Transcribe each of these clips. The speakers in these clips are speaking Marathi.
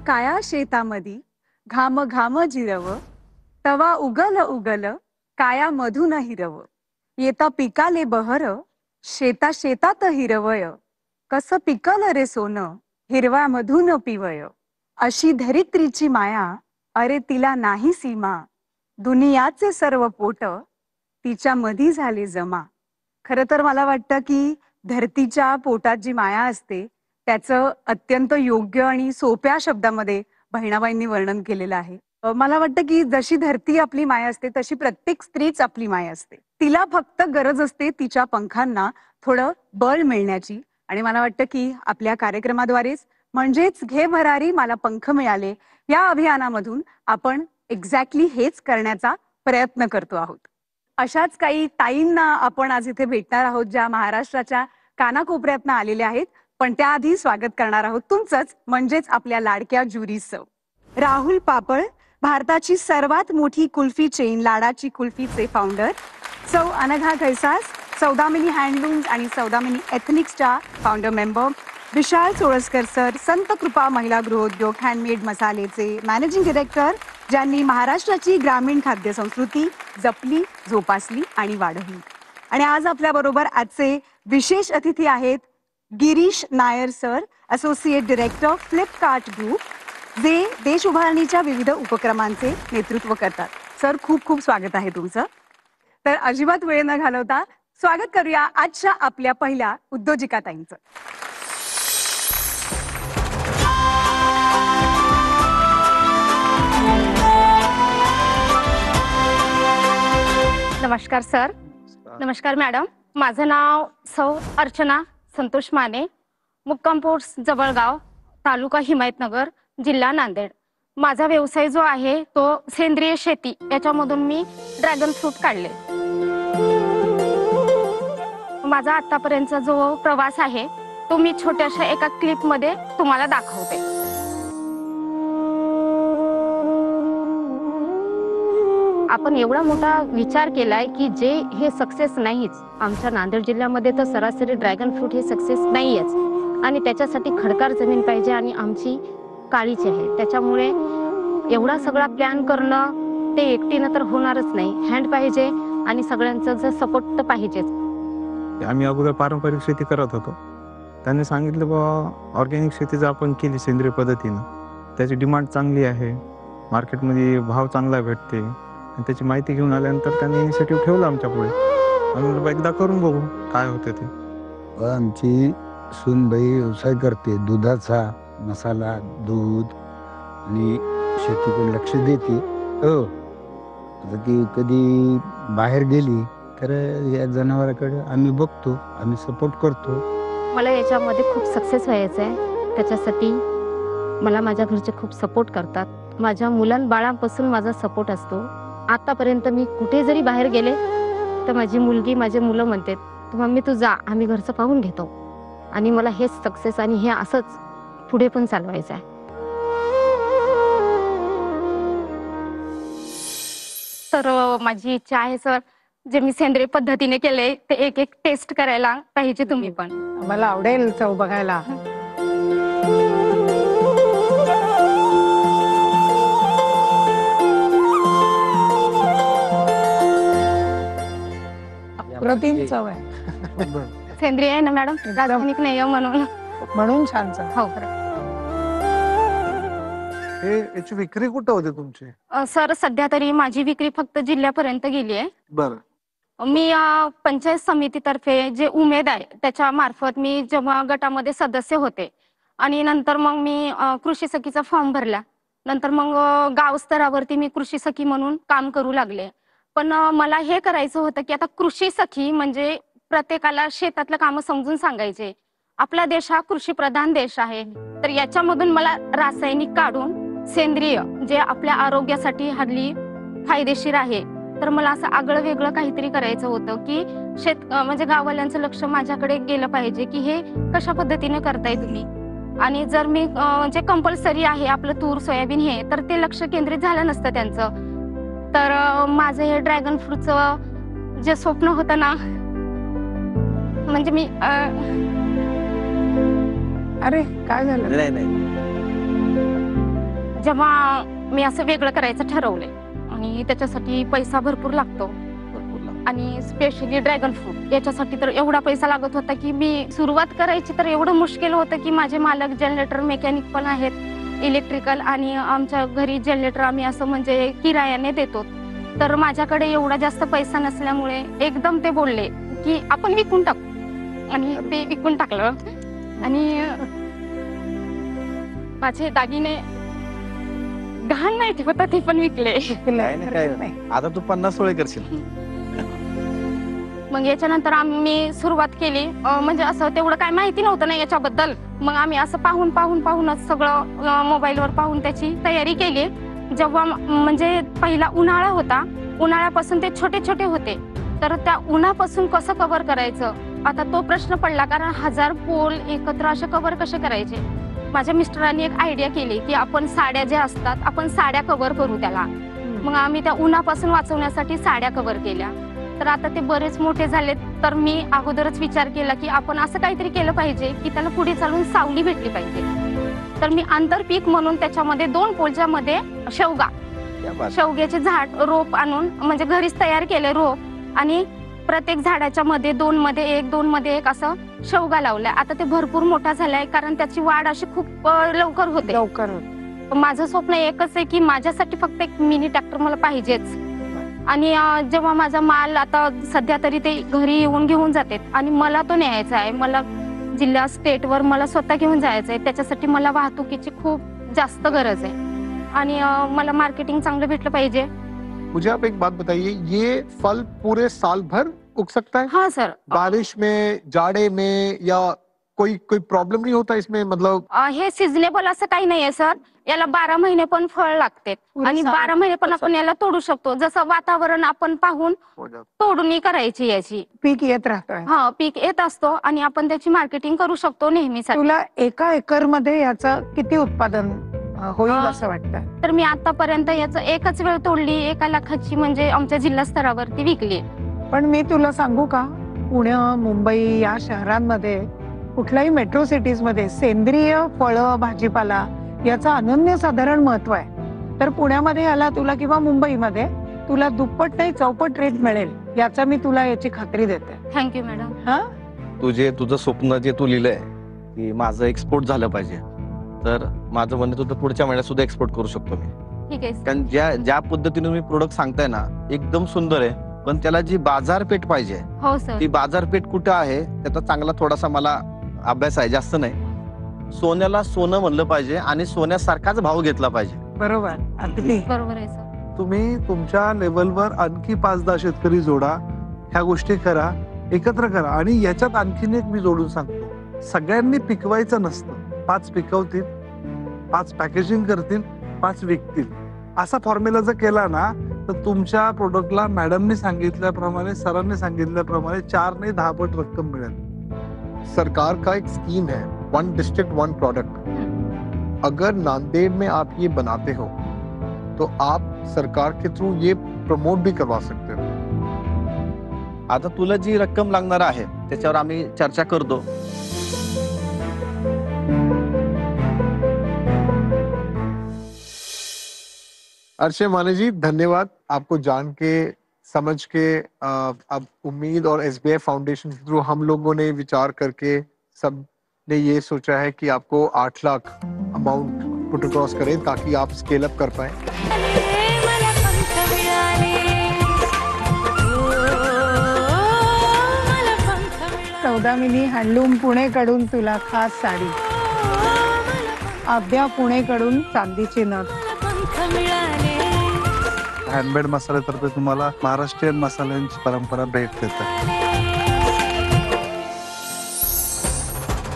काया शेतामधी घाम घाम जिरव तवा उगल उगल काया मधुन हिरव येता पिकाले बहर शेता शेतात हिरवय कस पिकल रे सोन हिरवा मधुन पिवय अशी धरित्रीची माया अरे तिला नाही सीमा दुनियाचे सर्व पोट तिच्या मधी झाले जमा. खरं तर मला वाटतं की धरतीच्या पोटात जी माया असते त्याचं अत्यंत योग्य आणि सोप्या शब्दामध्ये बहिणाबाईंनी वर्णन केलेलं आहे. मला वाटतं की जशी धरती आपली माया असते तशी प्रत्येक स्त्रीच आपली माया असते. तिला फक्त गरज असते तिच्या पंखांना थोडं बळ मिळण्याची. आणि मला वाटतं की आपल्या कार्यक्रमाद्वारेच म्हणजेच घे भरारी मला पंख मिळाले या अभियानामधून आपण एक्झॅक्टली हेच करण्याचा प्रयत्न करतो आहोत. अशाच काही ताईंना आपण आज इथे भेटणार आहोत ज्या महाराष्ट्राच्या कानाकोपऱ्यातनं आलेल्या आहेत. पण त्याआधी स्वागत करणार आहोत तुमचंच म्हणजेच आपल्या लाडक्या ज्युरीचं. राहुल पापळ, भारताची सर्वात मोठी कुल्फी चेन लाडाची कुल्फीचे फाउंडर. सौ अनघा घैसास, सौदामिनी हँडलूम्स आणि सौदामिनी एथनिक्सच्या फाउंडर मेंबर. विशाल सोळसकर सर, संत कृपा महिला गृहोद्योग हँडमेड मसालेचे मॅनेजिंग डायरेक्टर, ज्यांनी महाराष्ट्राची ग्रामीण खाद्य संस्कृती जपली, जोपासली आणि वाढवली. आणि आज आपल्या बरोबर आजचे विशेष अतिथी आहेत Girish Nair sir, associate director Flipkart group, जे देश उभारणीच्या विविध उपक्रमांचे नेतृत्व करतात. सर, खूप खूप स्वागत आहे तुमचं. तर अजिबात वेळ न घालवता स्वागत करूया आजच्या आपल्या पहिल्या उद्योजिका ताईंचं. नमस्कार सर. नमस्कार मॅडम. माझं नाव सौ अर्चना संतोष माने, मुक्काम पोस्ट जवळगाव, तालुका हिमायतनगर, जिल्हा नांदेड. माझा व्यवसाय जो आहे तो सेंद्रिय शेती, याच्यामधून मी ड्रॅगन फ्रूट काढले. माझा आतापर्यंतचा जो प्रवास आहे तो मी छोट्याशा एका क्लिप मध्ये तुम्हाला दाखवते. आपण एवढा मोठा विचार केलाय की जे हे सक्सेस नाहीच. आमच्या नांदेड जिल्ह्यामध्ये तर सरासरी ड्रॅगन फ्रूट हे सक्सेस नाहीच. आणि त्याच्यासाठी खडकाळ जमीन पाहिजे आणि आमची काळीची आहे. त्याच्यामुळे एवढा सगळा प्लॅन करणं ते एकटीनं तर होणारच नाही. हँड पाहिजे आणि सगळ्यांचा जर सपोर्ट तर पाहिजेच. आम्ही अगोदर पारंपरिक शेती करत होतो. त्यांनी सांगितलं बाबा ऑर्गॅनिक शेती जर आपण केली सेंद्रिय पद्धतीनं त्याची डिमांड चांगली आहे, मार्केटमध्ये भाव चांगला भेटते. आणि त्याची माहिती घेऊन आल्यानंतर त्यांनी इनिशिएटिव्ह ठेवला आमच्या पुढे. आम्ही एकदा करून बघू काय होते ते. आमची सूनबाई व्यवसाय करते, दुधाचा मसाला, दूध आणि शेतीकडे लक्ष देते. हो, आता ती कधी बाहेर गेली तर या जनावराकडे आम्ही बघतो, आम्ही सपोर्ट करतो. मला याच्यामध्ये खूप सक्सेस व्हायचं आहे. त्याच्यासाठी मला माझ्या घरचे खूप सपोर्ट करतात. माझ्या मुलांबाळांपासून माझा सपोर्ट असतो. आतापर्यंत मी कुठे जरी बाहेर गेले तर माझी मुलगी, माझे मुलं म्हणते मम्मी तू जा, आम्ही घरचं पाहून घेतो. आणि मला हेच सक्सेस आणि हे असंच पुढे पण चालवायचं आहे. तर माझी इच्छा आहे सर, जे मी सेंद्रिय पद्धतीने केले ते एक एक टेस्ट करायला पाहिजे तुम्ही पण. मला आवडेल चव बघायला. अप्रतिम चव आहे. सेंद्रिय आहे ना मॅडम, रासायनिक नाही म्हणून छान चव. हो. याची विक्री कुठं होते तुमची? सर सध्या तरी माझी विक्री फक्त जिल्ह्यापर्यंत गेली आहे. बरं. मी पंचायत समितीतर्फे जे उमेद आहे त्याच्या मार्फत मी जेव्हा गटामध्ये सदस्य होते आणि नंतर मग मी कृषी सखीचा फॉर्म भरला. नंतर मग गाव स्तरावरती मी कृषी सखी म्हणून काम करू लागले. पण मला हे करायचं होतं की आता कृषी सखी म्हणजे प्रत्येकाला शेतातलं काम समजून सांगायचे. आपला देश हा कृषी प्रधान देश आहे. तर याच्यामधून मला रासायनिक काढून सेंद्रिय जे आपल्या आरोग्यासाठी हल्ली फायदेशीर आहे, तर मला असं आगळं वेगळं काहीतरी करायचं होतं की म्हणजे गाववाल्यांचं लक्ष माझ्याकडे गेलं पाहिजे की हे कशा पद्धतीने करताय तुम्ही. आणि जर मी जे कंपल्सरी आहे आपलं तूर सोयाबीन हे, तर ते लक्ष केंद्रित झालं नसतं त्यांचं. तर माझं हे ड्रॅगन फ्रूटचं जे स्वप्न होतं ना, म्हणजे मी अरे काय झालं? नाही जेव्हा मी असं वेगळं करायचं ठरवलंय आणि त्याच्यासाठी पैसा भरपूर लागतो आणि स्पेशली ड्रॅगन फ्रूट याच्यासाठी तर एवढा पैसा लागत होता की मी सुरुवात करायची तर एवढं मुश्किल होतं की माझे मालक जनरेटर मेकॅनिक पण आहेत इलेक्ट्रिकल आणि आमच्या घरी जनरेटर आम्ही असं म्हणजे किरायाने देतो. तर माझ्याकडे एवढा जास्त पैसा नसल्यामुळे एकदम ते बोलले की आपण विकून टाकू आणि ते विकून टाकलं आणि माझे दागिने गहाण नाही ठेवत ते पण विकले. आता तू 50 सोळे करशील. मग याच्यानंतर आम्ही सुरुवात केली म्हणजे असं तेवढं काय माहिती नव्हतं ना याच्याबद्दल. मग आम्ही असं पाहूनच सगळं मोबाईलवर पाहून त्याची तयारी केली. जेव्हा म्हणजे पहिला उन्हाळा होता, उन्हाळ्यापासून ते छोटे छोटे होते, तर त्या उन्हापासून कसं कव्हर करायचं आता तो प्रश्न पडला. कारण 1000 पोल एकत्र असे कव्हर कसे करायचे. माझ्या मिस्टरांनी एक आयडिया केली की आपण साड्या ज्या असतात आपण साड्या कव्हर करू त्याला. मग आम्ही त्या उन्हापासून वाचवण्यासाठी साड्या कव्हर केल्या. तर आता ते बरेच मोठे झाले तर मी अगोदरच विचार केला की आपण असं काहीतरी केलं पाहिजे की त्याला पुढे चालून सावली भेटली पाहिजे. तर मी आंतरपीक म्हणून त्याच्यामध्ये 2 पोलच्या मध्ये शेवग्याचे झाड रोप आणून म्हणजे घरीच तयार केले रोप आणि प्रत्येक झाडाच्या मध्ये 2 मध्ये 1 2 मध्ये 1 असं शेवगा लावलाय. आता ते भरपूर मोठा झालाय कारण त्याची वाढ अशी खूप लवकर होते. माझं स्वप्न एकच आहे की माझ्यासाठी फक्त एक मिनी ट्रॅक्टर मला पाहिजेच. आणि जेव्हा माझा माल आता सध्या तरी ते घरी येऊन घेऊन जाते आणि मला तो न्यायचा आहे. मला जिल्हा स्टेटवर मला स्वतः घेऊन जायचं आहे. त्याच्यासाठी मला वाहतुकीची खूप जास्त गरज आहे आणि मला मार्केटिंग चांगलं भेटलं पाहिजे. मुझे आप एक बात बताइए, ये फल पूरे साल भर उग सकता है? हाँ सर. बारिश में, जाड़े में या कोई प्रॉब्लम नहीं होता इसमें? मतलब हे सिजनेबल असं काही नाहीये सर. याला 12 महिने पण फळ लागते आणि 12 महिने पण आपण याला तोडू शकतो. जसं वातावरण आपण पाहून तोडणी करायची याची. पीक येत राहतोय. हा पीक येत असतो आणि आपण त्याची मार्केटिंग करू शकतो नेहमीसाठी. तुला एका एकर मध्ये याचं किती उत्पादन होईल असं वाटतं? तर मी आतापर्यंत याचं एकच वेळ तोडली 1 लाखाची म्हणजे आमच्या जिल्हा स्तरावरती विकली. पण मी तुला सांगू का, पुणे मुंबई या शहरांमध्ये कुठल्याही मेट्रो सिटीज मध्ये सेंद्रिय फळं भाजीपाला याचं अनन्यसाधारण महत्व आहे. तर पुण्यामध्ये याला तुला किंवा मुंबईमध्ये तुला दुप्पट नाही चौपट रेट मिळेल याचा मी तुला याची खात्री देते. Thank you madam. हा तुझं स्वप्न जे तू लिहिलंय की माझं एक्सपोर्ट झालं पाहिजे, तर माझं म्हणणं तुझं पुढच्या महिन्यात सुद्धा एक्सपोर्ट करू शकतो मी. ठीक आहे. कारण ज्या पद्धतीने तुम्ही प्रोडक्ट सांगताय ना एकदम सुंदर आहे, पण त्याला जी बाजारपेठ पाहिजे हो सर. ती बाजारपेठ कुठे आहे त्याचा चांगला थोडासा मला अभ्यास आहे, जास्त नाही. सोन्याला सोनं म्हणलं पाहिजे आणि सोन्यासारखाच भाव घेतला पाहिजे. बरोबर, अगदी बरोबर आहे सर. तुम्ही तुमच्या लेवलवर आणखी 5-10 शेतकरी जोडा, ह्या गोष्टी करा, एकत्र करा. आणि याच्यात आणखीन एक मी जोडून सांगतो, सगळ्यांनी पिकवायचं नसतं. 5 पिकवतील, 5 पॅकेजिंग करतील, 5 विकतील, असा फॉर्म्युला जर केला ना तर तुमच्या प्रोडक्टला मॅडमने सांगितल्याप्रमाणे, सरांनी सांगितल्याप्रमाणे 4 नाही 10 पट रक्कम मिळेल. सरकार का एक स्कीम है, 1 डिस्ट्रिक्ट 1 प्रोडक्ट. अगर नांदेड़ में आप ये बनाते हो तो आप सरकार के थ्रू ये प्रमोट भी करवा सकते हो. आता तुला जी रक्कम लागणार आहे त्याच्यावर आम्ही चर्चा करतो. अर्शे माने जी, धन्यवाद. आपको जान के, समझ के, अब उम्मीद और SBI फाउंडेशन के थ्रू हम लोगों ने विचार करके सब ने ये सोचा है कि आपको 8 लाख अमाउंट पुट अक्रॉस करें ताकि आप स्केल अप कर पाए. सौदामिनी हँडलूम पुणेकडून तुला खास साडी, आद्या पुणेकडून चांदीची नथ. हँडमेड मसाल्यातर्फे तुम्हाला महाराष्ट्रीयन मसाल्यांची परंपरा भेट देतात.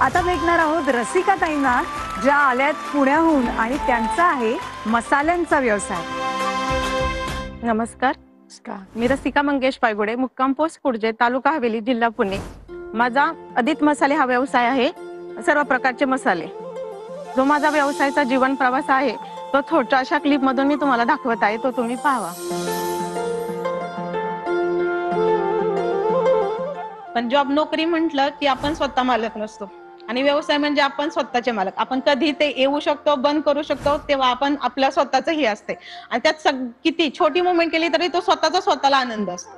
आता भेटणार आहोत रसिका ताईंना, ज्या आल्यात पुण्याहून आणि त्यांचा आहे मसाल्यांचा व्यवसाय. नमस्कार. मी रसिका मंगेश पायगुडे, मुक्काम पोस्ट कुडजे, तालुका हवेली, जिल्हा पुणे. माझा अदित मसाले हा व्यवसाय आहे. सर्व प्रकारचे मसाले. जो माझा व्यवसायाचा जीवन प्रवास आहे तो छोट्याशा क्लिप मधून मी तुम्हाला दाखवत आहे, तो तुम्ही पाहावा. पण जॉब नोकरी म्हटलं की आपण स्वतः मालक नसतो. आणि व्यवसाय म्हणजे आपण स्वतःचे मालक. आपण कधी ते येऊ शकतो, बंद करू शकतो, तेव्हा आपण आपल्या स्वतःचं हे असते. आणि त्यात किती छोटी मुवमेंट केली तरी तो स्वतःला आनंद असतो.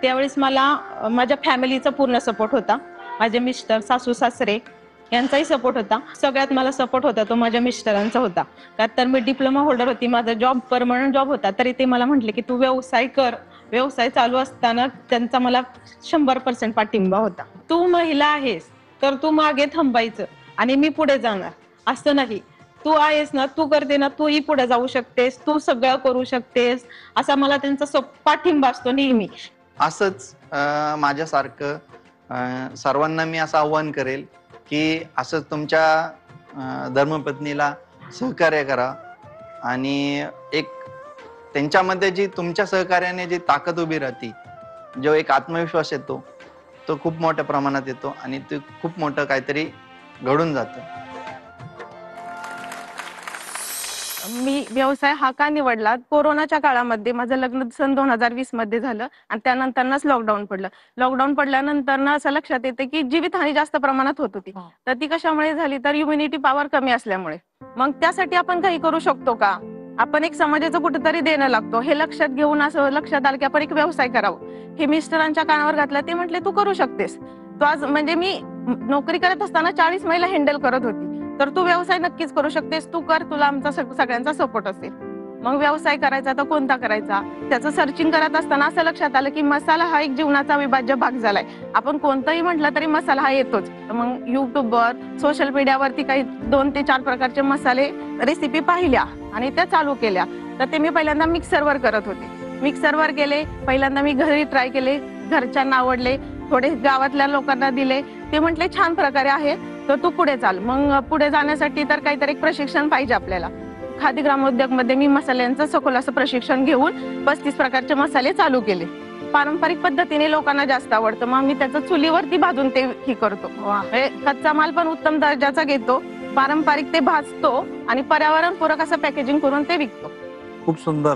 त्यावेळेस मला माझ्या फॅमिलीचा पूर्ण सपोर्ट होता. माझे मिस्टर, सासू सासरे यांचाही सपोर्ट होता. सगळ्यात मला सपोर्ट होता तो माझ्या मिस्टरांचा होता. का तर मी डिप्लोमा होल्डर होती, माझा जॉब परमनंट जॉब होता, तरी ते मला म्हटले की तू व्यवसाय कर. व्यवसाय चालू असताना त्यांचा मला 100% पाठिंबा होता. तू महिला आहेस तर तू मागे थांबायचं आणि मी पुढे जाणार असं नाही. तू आहेस ना, तू करते ना, तूही पुढे जाऊ शकतेस, तू सगळं करू शकतेस, असा मला त्यांचा पाठिंबा असतो नेहमी. असंच माझ्यासारखं सर्वांना मी असं आव्हान करेल की असंच तुमच्या धर्मपत्नीला सहकार्य करा आणि एक त्यांच्यामध्ये जी तुमच्या सहकार्याने जी ताकद उभी राहते, जो एक आत्मविश्वास येतो, तो खूप मोठ्या प्रमाणात येतो आणि ते खूप मोठं काहीतरी घडून जातं. मी व्यवसाय हा का निवडला? कोरोनाच्या काळामध्ये माझं लग्न सन 2020 मध्ये झालं आणि त्यानंतरच लॉकडाऊन पडलं. लॉकडाऊन पडल्यानंतर असं लक्षात येते की जीवितहानी जास्त प्रमाणात होत होती. तर ती कशामुळे झाली? तर इम्युनिटी पॉवर कमी असल्यामुळे. मग त्यासाठी आपण काही करू शकतो का? आपण एक समाजाचं कुठेतरी देणं लागतो हे लक्षात घेऊन असं लक्षात आलं की आपण एक व्यवसाय करावं. हे मिस्टरांच्या कानावर घातलं. ते म्हटले तू करू शकतेस. तू आज म्हणजे मी नोकरी करत असताना 40 महिला हँडल करत होती. तर तू व्यवसाय नक्कीच करू शकतेस, तू कर, तुला आमचा सगळ्यांचा सपोर्ट असेल. मग व्यवसाय करायचा तर कोणता करायचा? त्याचं सर्चिंग करत असताना असं लक्षात आलं की मसाला हा एक जीवनाचा अविभाज्य भाग झालाय. आपण कोणताही म्हटलं तरी मसाला हा येतोच. मग युट्यूबवर, सोशल मीडियावरती काही 2 ते 4 प्रकारचे मसाले रेसिपी पाहिल्या आणि त्या चालू केल्या. तर ते मी पहिल्यांदा मिक्सरवर करत होते. मिक्सरवर केले, पहिल्यांदा मी घरी ट्राय केले, घरच्यांना आवडले, थोडे गावातल्या लोकांना दिले. ते म्हटले छान प्रकारे आहे तर तू पुढे चाल. मग पुढे जाण्यासाठी तर काहीतरी एक प्रशिक्षण पाहिजे आपल्याला. खादी ग्रामोद्योग मध्ये मी मसाल्यांचं सखोल असं प्रशिक्षण घेऊन 35 प्रकारचे मसाले चालू केले. पारंपरिक पद्धतीने लोकांना जास्त आवडतं, मग मी त्याचं चुलीवरती भाजून ते ही करतो. कच्चा माल पण उत्तम दर्जाचा घेतो, पारंपरिक ते भाजतो आणि पर्यावरणपूरक असं पॅकेजिंग करून ते विकतो. खूप सुंदर.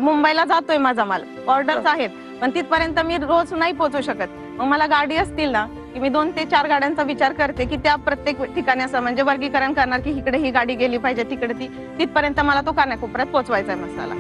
मुंबईला जातोय माझा माल, ऑर्डर्स आहेत, पण तिथपर्यंत मी रोज नाही पोहोचू शकत. मग मला गाडी असतील ना की मी 2 ते 4 गाड्यांचा विचार करते की त्या प्रत्येक ठिकाणी असं म्हणजे वर्गीकरण करणार की इकडे ही गाडी गेली पाहिजे, तिकडे तिथपर्यंत मला तो कानाकोपऱ्यात पोहोचवायचा आहे मसाला.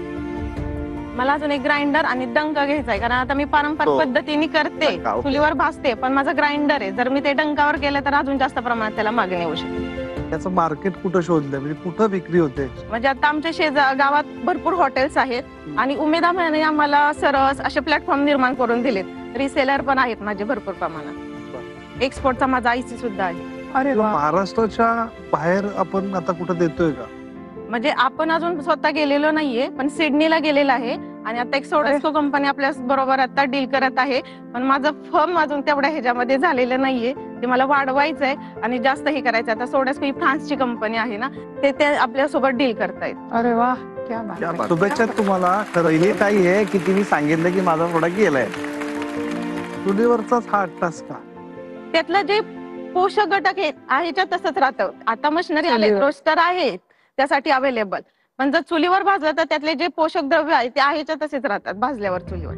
मला अजून एक ग्राइंडर आणि डंक घ्यायचा आहे, कारण आता मी पारंपरिक पद्धतीने करते, चुलीवर भाजते, पण माझं ग्राइंडर आहे. जर मी ते डंकावर केलं तर अजून जास्त प्रमाणात त्याला मागणी होऊ शकते. त्याचं मार्केट कुठं शोधलं, म्हणजे कुठं विक्री होते? म्हणजे आता आमच्या गावात भरपूर हॉटेल्स आहेत आणि उमेदाने आम्हाला सरस असे प्लॅटफॉर्म निर्माण करून दिलेत. रिसेलर पण आहेत माझे भरपूर प्रमाणात. एक्सपोर्टचा माझा आयसी सुद्धा आहे. अरे वा. महाराष्ट्राच्या बाहेर आपण आता कुठं देतोय का? म्हणजे आपण अजून स्वतः गेलेलो नाहीये, पण सिडनीला गेलेला आहे आणि आता एक सोडस्को कंपनी आपल्या बरोबर आता डील करत आहे. पण माझं फर्म अजून तेवढ्या ह्याच्यामध्ये झालेलं नाहीये, ते मला वाढवायचंय आणि जास्त हे करायचं. आता सोडस्को ही फ्रान्सची कंपनी आहे ना, ते आपल्यासोबत डील करतायत. अरे वा, क्या बात आहे. शुभेच्छा तुम्हाला. पहिली ताई आहे की तिने सांगितलं की माझा प्रोडक्ट गेलाय. चुलीवरचाच हा अट्टास का? त्यातलं जे पोषक घटक आहे तसंच राहतं. आता मशिनरी आले, रोस्टर आहेत त्यासाठी अवेलेबल, पण जर चुलीवर भाजलं तर त्यातले जे पोषक द्रव्य आहे ते आहेच्या तसेच राहतात भाजल्यावर चुलीवर.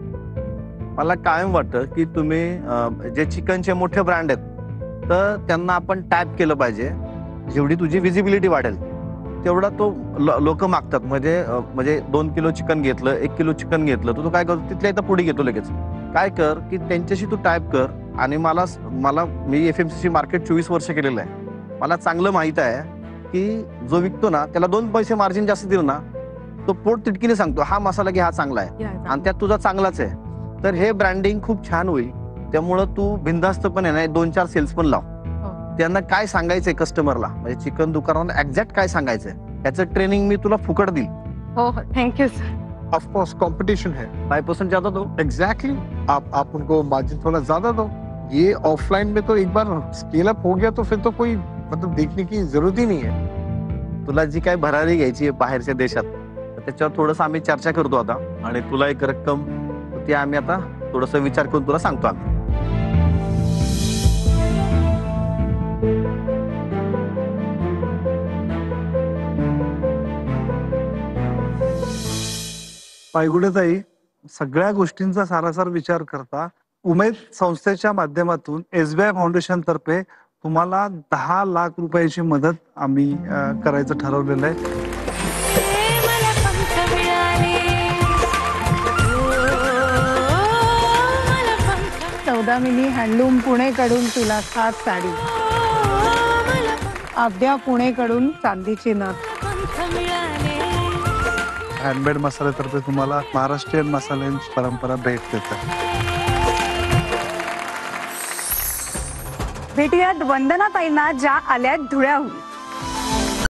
मला कायम वाटतं की तुम्ही जे चिकनचे मोठे ब्रँड आहेत तर त्यांना आपण टॅप केलं पाहिजे. जेवढी तुझी विजिबिलिटी वाढेल तेवढा तो लोक मागतात. म्हणजे 2 किलो चिकन घेतलं, 1 किलो चिकन घेतलं, तो काय करतो तिथल्या इथं पुढे घेतो लगेच. काय कर की त्यांच्याशी तू टाईप कर. आणि मी FMCG मार्केट 24 वर्ष केलेलं आहे. मला चांगलं माहित आहे की जो विकतो ना त्याला 2 पैसे मार्जिन जास्त दिलं ना, तो पोट तिटकीने सांगतो हा मसाला की हा चांगला आहे आणि त्यात तुझा चांगलाच आहे. तर हे ब्रँडिंग खूप छान होईल. त्यामुळं तू बिनधास्तपणे ना 2-4 सेल्स पण लाव. त्यांना काय सांगायचंय कस्टमरला, म्हणजे चिकन दुकानावर एक्झॅक्ट काय सांगायचंय याचं ट्रेनिंग मी तुला फुकट देईल. हो हो, thank you sir. Of course competition है, 5% ज्यादा दो. एग्जैक्टली. आप उनको मार्जिन थोड़ा ज्यादा दो. ये ऑफलाइन में तो एक बार स्केल अप हो गया तो फिर तो कोई मतलब देखने की जरूरत ही नहीं है. तुला जी काय भरारी घ्यायची आहे बाहेरच्या देशात तर त्याच्यावर थोडंसं आम्ही चर्चा करतो आता, आणि तुला एक रक्कम ती आम्ही आता थोडस विचार करून तुला सांगतो आम्ही. पायगुडेताई, सगळ्या गोष्टींचा सारासार विचार करता उमेद संस्थेच्या माध्यमातून SBI फाउंडेशन तर्फे तुम्हाला 10 लाख रुपयाची मदत आम्ही करायचं ठरवलेलं आहे. सौदामिनी हँडलूम पुणेकडून तुला 7 साडी, आद्या पुणेकडून चांदीची नथ. हँडमेड मसाल्यातर्फे तुम्हाला महाराष्ट्रीयन मसाल्यांची परंपरा भेट देतात. भेटूयात वंदना ताईंना ज्या आल्यात धुळ्याहून.